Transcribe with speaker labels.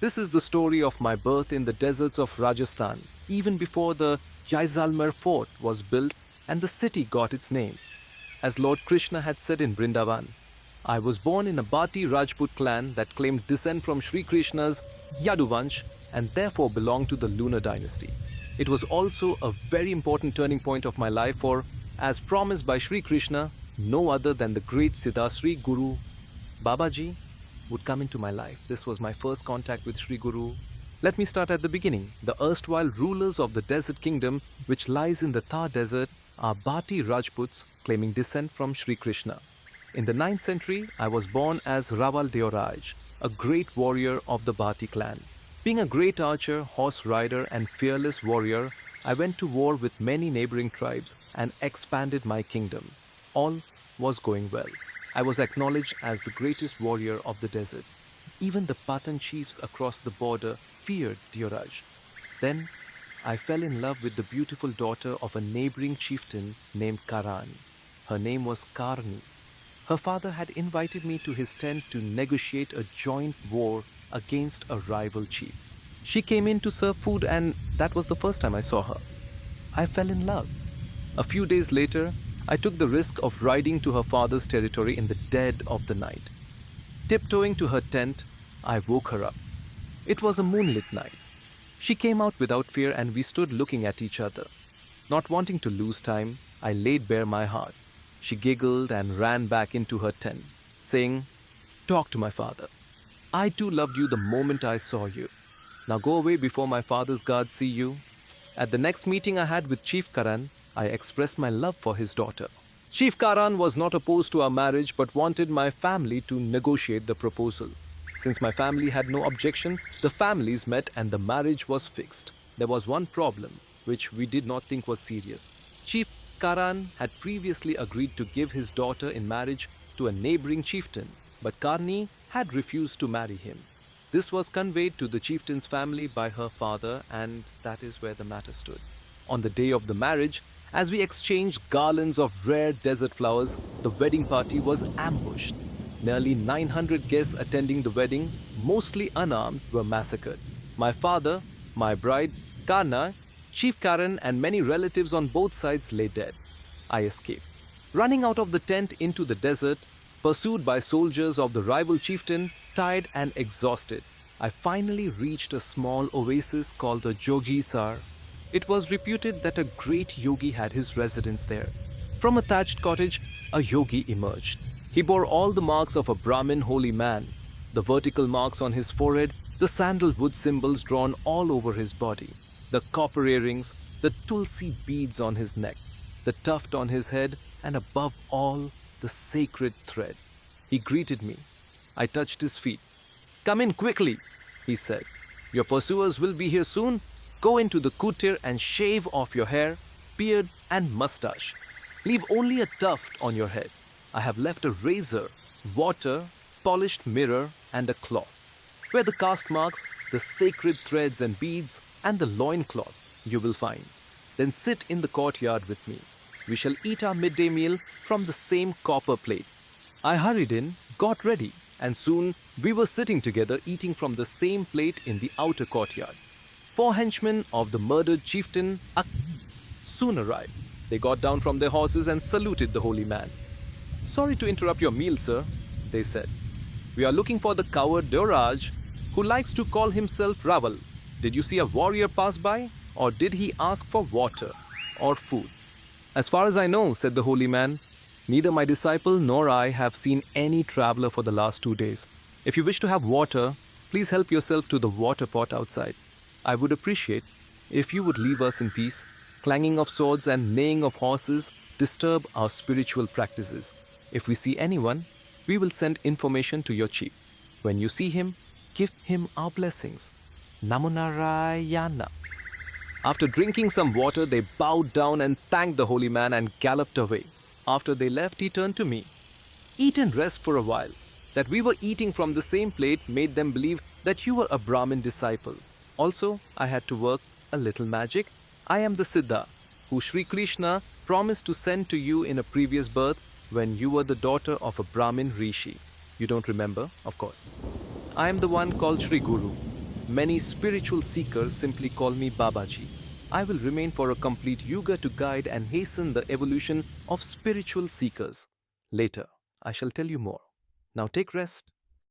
Speaker 1: This is the story of my birth in the deserts of Rajasthan, even before the Jaisalmer fort was built and the city got its name. As Lord Krishna had said in Brindavan, I was born in a Bhati Rajput clan that claimed descent from Sri Krishna's Yaduvansh and therefore belonged to the Lunar dynasty. It was also a very important turning point of my life, for, as promised by Sri Krishna, no other than the great Siddha Sri Guru Babaji would come into my life. This was my first contact with Sri Guru. Let me start at the beginning. The erstwhile rulers of the desert kingdom, which lies in the Thar Desert, are Bhati Rajputs, claiming descent from Sri Krishna. In the 9th century, I was born as Rawal Deoraj, a great warrior of the Bhati clan. Being a great archer, horse rider, and fearless warrior, I went to war with many neighbouring tribes and expanded my kingdom. All was going well. I was acknowledged as the greatest warrior of the desert. Even the Pathan chiefs across the border feared Deoraj. Then, I fell in love with the beautiful daughter of a neighbouring chieftain named Karan. Her name was Karni. Her father had invited me to his tent to negotiate a joint war against a rival chief. She came in to serve food, and that was the first time I saw her. I fell in love. A few days later, I took the risk of riding to her father's territory in the dead of the night. Tiptoeing to her tent, I woke her up. It was a moonlit night. She came out without fear and we stood looking at each other. Not wanting to lose time, I laid bare my heart. She giggled and ran back into her tent, saying, "Talk to my father. I too loved you the moment I saw you. Now go away before my father's guards see you." At the next meeting I had with Chief Karan, I expressed my love for his daughter. Chief Karan was not opposed to our marriage but wanted my family to negotiate the proposal. Since my family had no objection, the families met and the marriage was fixed. There was one problem, which we did not think was serious. Chief Karan had previously agreed to give his daughter in marriage to a neighbouring chieftain, but Karni had refused to marry him. This was conveyed to the chieftain's family by her father, and that is where the matter stood. On the day of the marriage, as we exchanged garlands of rare desert flowers, the wedding party was ambushed. Nearly 900 guests attending the wedding, mostly unarmed, were massacred. My father, my bride, Karna, Chief Karan, and many relatives on both sides lay dead. I escaped. Running out of the tent into the desert, pursued by soldiers of the rival chieftain, tired and exhausted, I finally reached a small oasis called the Jogisar. It was reputed that a great yogi had his residence there. From a thatched cottage, a yogi emerged. He bore all the marks of a Brahmin holy man, the vertical marks on his forehead, the sandalwood symbols drawn all over his body, the copper earrings, the tulsi beads on his neck, the tuft on his head, and above all, the sacred thread. He greeted me. I touched his feet. "Come in quickly," he said. "Your pursuers will be here soon. Go into the kutir and shave off your hair, beard, and mustache. Leave only a tuft on your head. I have left a razor, water, polished mirror, and a cloth. Where the caste marks, the sacred threads and beads, and the loincloth you will find. Then sit in the courtyard with me. We shall eat our midday meal from the same copper plate." I hurried in, got ready, and soon we were sitting together eating from the same plate in the outer courtyard. 4 henchmen of the murdered chieftain soon arrived. They got down from their horses and saluted the holy man. "Sorry to interrupt your meal, sir," they said. "We are looking for the coward Deoraj, who likes to call himself Rawal. Did you see a warrior pass by, or did he ask for water or food?" "As far as I know," said the holy man, "neither my disciple nor I have seen any traveler for the last 2 days. If you wish to have water, please help yourself to the water pot outside. I would appreciate if you would leave us in peace. Clanging of swords and neighing of horses disturb our spiritual practices. If we see anyone, we will send information to your chief. When you see him, give him our blessings. Namo Narayana." After drinking some water, they bowed down and thanked the holy man and galloped away. After they left, he turned to me. "Eat and rest for a while. That we were eating from the same plate made them believe that you were a Brahmin disciple. Also, I had to work a little magic. I am the Siddha, who Sri Krishna promised to send to you in a previous birth when you were the daughter of a Brahmin Rishi. You don't remember, of course. I am the one called Sri Guru. Many spiritual seekers simply call me Babaji. I will remain for a complete yuga to guide and hasten the evolution of spiritual seekers. Later, I shall tell you more. Now take rest.